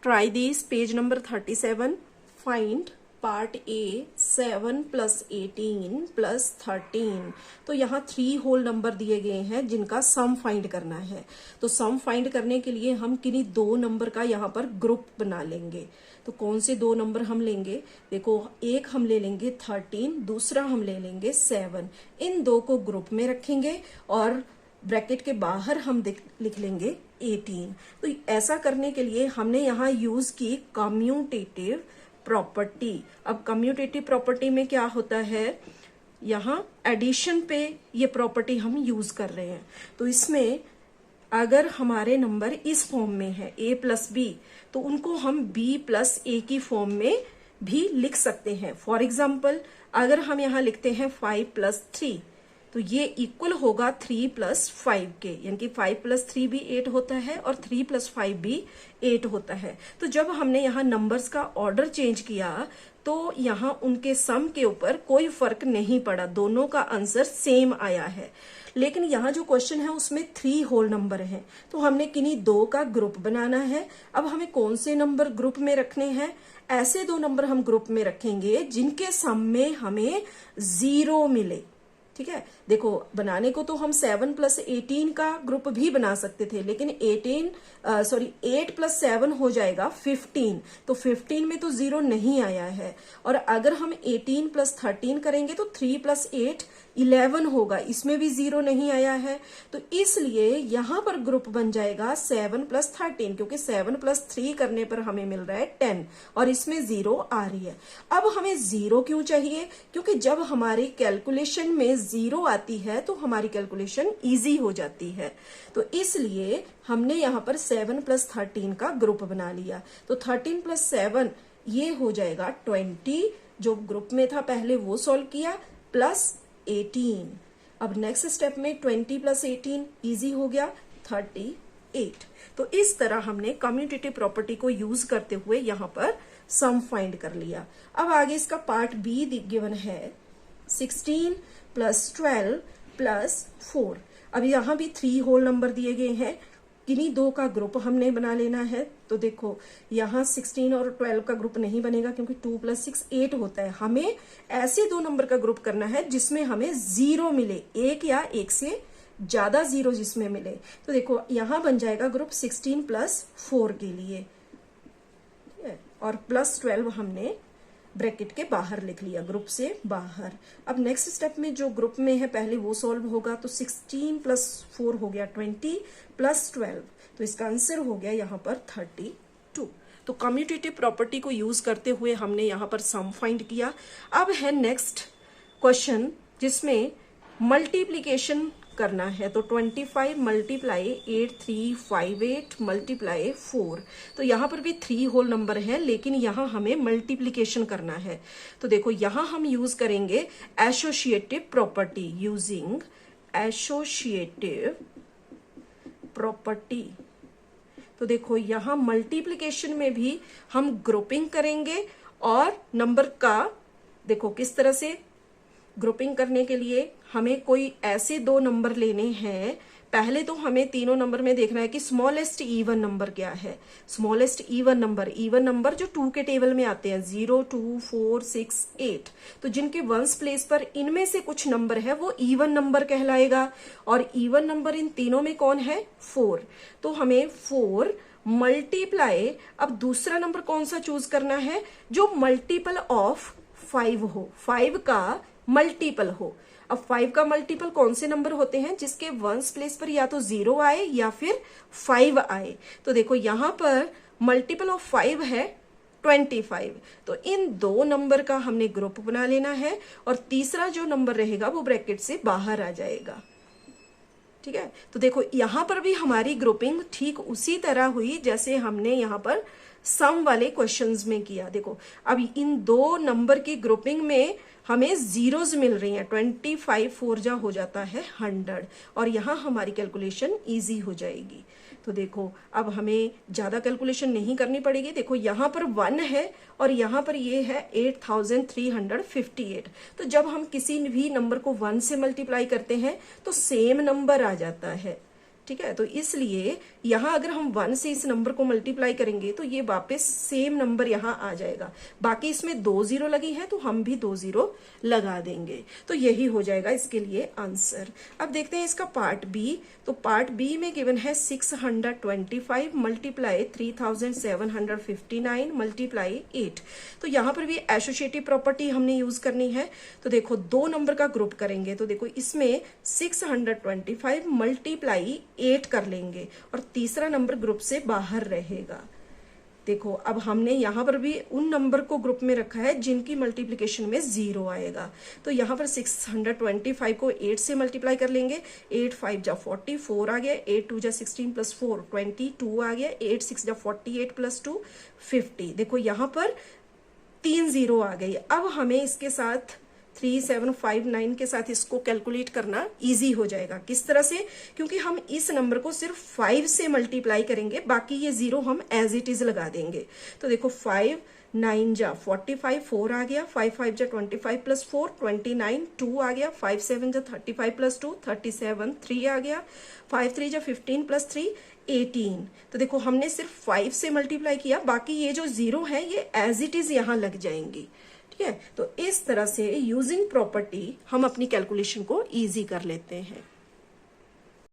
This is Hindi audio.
Try this, page number 37. Find part A 7 plus 18 plus 13. तो यहाँ 3 होल नंबर दिए गए हैं जिनका सम फाइंड करना है। तो सम फाइंड करने के लिए हम किन्हीं 2 नंबर का यहाँ पर ग्रुप बना लेंगे। तो कौन से 2 नंबर हम लेंगे? देखो, एक हम ले लेंगे 13, दूसरा हम ले लेंगे 7। इन 2 को ग्रुप में रखेंगे और ब्रैकेट के बाहर हम लिख लेंगे 18। तो ऐसा करने के लिए हमने यहाँ यूज की कम्यूटेटिव प्रॉपर्टी। अब कम्यूटेटिव प्रॉपर्टी में क्या होता है, यहाँ एडिशन पे ये प्रॉपर्टी हम यूज कर रहे हैं। तो इसमें अगर हमारे नंबर इस फॉर्म में है a प्लस बी, तो उनको हम b प्लस ए की फॉर्म में भी लिख सकते हैं। फॉर एग्जाम्पल, अगर हम यहाँ लिखते हैं 5 प्लस 3, तो ये इक्वल होगा 3 प्लस 5 के, यानी कि 5 प्लस 3 भी 8 होता है और 3 प्लस 5 भी 8 होता है। तो जब हमने यहाँ नंबर्स का ऑर्डर चेंज किया तो यहाँ उनके सम के ऊपर कोई फर्क नहीं पड़ा, दोनों का आंसर सेम आया है। लेकिन यहाँ जो क्वेश्चन है उसमें 3 होल नंबर हैं, तो हमने किन्हीं 2 का ग्रुप बनाना है। अब हमें कौन से नंबर ग्रुप में रखने हैं? ऐसे 2 नंबर हम ग्रुप में रखेंगे जिनके सम में हमें 0 मिले। ठीक है, देखो, बनाने को तो हम 7 प्लस 18 का ग्रुप भी बना सकते थे, लेकिन 8 प्लस 7 हो जाएगा 15। तो 15 में तो 0 नहीं आया है। और अगर हम 18 प्लस 13 करेंगे तो 3 प्लस 8 11 होगा, इसमें भी 0 नहीं आया है। तो इसलिए यहां पर ग्रुप बन जाएगा 7 प्लस 13, क्योंकि 7 प्लस 3 करने पर हमें मिल रहा है 10 और इसमें 0 आ रही है। अब हमें 0 क्यों चाहिए? क्योंकि जब हमारी कैलकुलेशन में 0 आती है तो हमारी कैलकुलेशन इजी हो जाती है। तो इसलिए हमने यहाँ पर 7 प्लस 13 का ग्रुप बना लिया। तो 13 प्लस 7 ये हो जाएगा 20, जो ग्रुप में था पहले वो सॉल्व किया, प्लस 18। अब नेक्स्ट स्टेप में 20 प्लस 18 इजी हो गया 38। तो इस तरह हमने कम्यूटेटिव प्रॉपर्टी को यूज करते हुए यहाँ पर सम फाइंड कर लिया। अब आगे इसका पार्ट बी गिवन है 16 प्लस 12 प्लस 4। अब यहाँ भी 3 होल नंबर दिए गए हैं, किन्हीं 2 का ग्रुप हमने बना लेना है। तो देखो, यहाँ 16 और 12 का ग्रुप नहीं बनेगा क्योंकि 2 प्लस 6 8 होता है। हमें ऐसे 2 नंबर का ग्रुप करना है जिसमें हमें 0 मिले, एक या एक से ज्यादा 0 जिसमें मिले। तो देखो, यहाँ बन जाएगा ग्रुप 16 प्लस 4 के लिए, और प्लस 12 हमने ब्रैकेट के बाहर लिख लिया, ग्रुप से बाहर। अब नेक्स्ट स्टेप में जो ग्रुप में है पहले वो सॉल्व होगा। तो 16 प्लस 4 हो गया 20 प्लस 12, तो इसका आंसर हो गया यहाँ पर 32। तो कम्यूटेटिव प्रॉपर्टी को यूज करते हुए हमने यहाँ पर सम फाइंड किया। अब है नेक्स्ट क्वेश्चन जिसमें मल्टीप्लीकेशन करना है। तो 25 मल्टीप्लाई 8358 मल्टीप्लाई 4। तो यहाँ पर भी 3 होल नंबर है, लेकिन यहाँ हमें मल्टीप्लीकेशन करना है। तो देखो, यहाँ हम यूज करेंगे associative property, using associative property. तो देखो, यहाँ मल्टीप्लीकेशन में भी हम ग्रुपिंग करेंगे और नंबर का, देखो किस तरह से ग्रुपिंग करने के लिए हमें कोई ऐसे 2 नंबर लेने हैं। पहले तो हमें तीनों नंबर में देखना है कि स्मॉलेस्ट इवन नंबर क्या है। स्मॉलेस्ट इवन नंबर जो 2 के टेबल में आते हैं, 0 2 4 6 8। तो जिनके वंस प्लेस पर इनमें से कुछ नंबर है वो इवन नंबर कहलाएगा। और इवन नंबर इन तीनों में कौन है? 4। तो हमें 4 मल्टीप्लाई, अब दूसरा नंबर कौन सा चूज करना है? जो मल्टीपल ऑफ 5 हो, 5 का मल्टीपल हो। अब 5 का मल्टीपल कौन से नंबर होते हैं? जिसके वंस प्लेस पर या तो 0 आए या फिर 5 आए। तो देखो, यहाँ पर मल्टीपल ऑफ 5 है 25। तो इन 2 नंबर का हमने ग्रुप बना लेना है और तीसरा जो नंबर रहेगा वो ब्रैकेट से बाहर आ जाएगा। ठीक है, तो देखो, यहाँ पर भी हमारी ग्रुपिंग ठीक उसी तरह हुई जैसे हमने यहाँ पर सम वाले क्वेश्चंस में किया। देखो, अब इन 2 नंबर की ग्रुपिंग में हमें जीरोज मिल रही हैं। 25 4 जा हो जाता है 100, और यहाँ हमारी कैलकुलेशन इजी हो जाएगी। तो देखो, अब हमें ज्यादा कैलकुलेशन नहीं करनी पड़ेगी। देखो, यहाँ पर 1 है और यहाँ पर ये है 8358। तो जब हम किसी भी नंबर को 1 से मल्टीप्लाई करते हैं तो सेम नंबर आ जाता है। ठीक है, तो इसलिए यहाँ अगर हम 1 से इस नंबर को मल्टीप्लाई करेंगे तो ये वापस सेम नंबर यहाँ आ जाएगा। बाकी इसमें 2 जीरो लगी है तो हम भी 2 जीरो लगा देंगे। तो यही हो जाएगा इसके लिए आंसर। अब देखते हैं इसका पार्ट बी। तो पार्ट बी में गिवन है 625 मल्टीप्लाई 3759 मल्टीप्लाई 8। तो यहाँ पर भी एसोसिएटिव प्रॉपर्टी हमने यूज करनी है। तो देखो 2 नंबर का ग्रुप करेंगे तो देखो इसमें 625 मल्टीप्लाई 8 कर लेंगे और तीसरा नंबर ग्रुप से बाहर रहेगा। देखो अब हमने यहाँ पर भी उन नंबर को ग्रुप में रखा है जिनकी मल्टीप्लिकेशन में 0 आएगा। तो यहाँ पर 625 को 8 से मल्टीप्लाई कर लेंगे। 8 5 जा 44 आ गया, 8 2 जा 16 प्लस 4 22 आ गया, 8 6 जा 48 प्लस 2 50। देखो यहाँ पर 3 जीरो आ गई। अब हमें इसके साथ 3759 के साथ इसको कैलकुलेट करना इजी हो जाएगा। किस तरह से? क्योंकि हम इस नंबर को सिर्फ 5 से मल्टीप्लाई करेंगे, बाकी ये 0 हम एज इट इज लगा देंगे। तो देखो 5 9 जा 45 4 आ गया, 5 5 जा 25 प्लस 4 29 2 आ गया, 5 7 जा 35 प्लस 2 37 3 आ गया, 5 3 जा 15 प्लस 3 18। तो देखो हमने सिर्फ 5 से मल्टीप्लाई किया, बाकी ये जो 0 है ये एज इट इज यहाँ लग जाएंगी। ठीक है, तो इस तरह से यूजिंग प्रॉपर्टी हम अपनी कैलकुलेशन को इजी कर लेते हैं।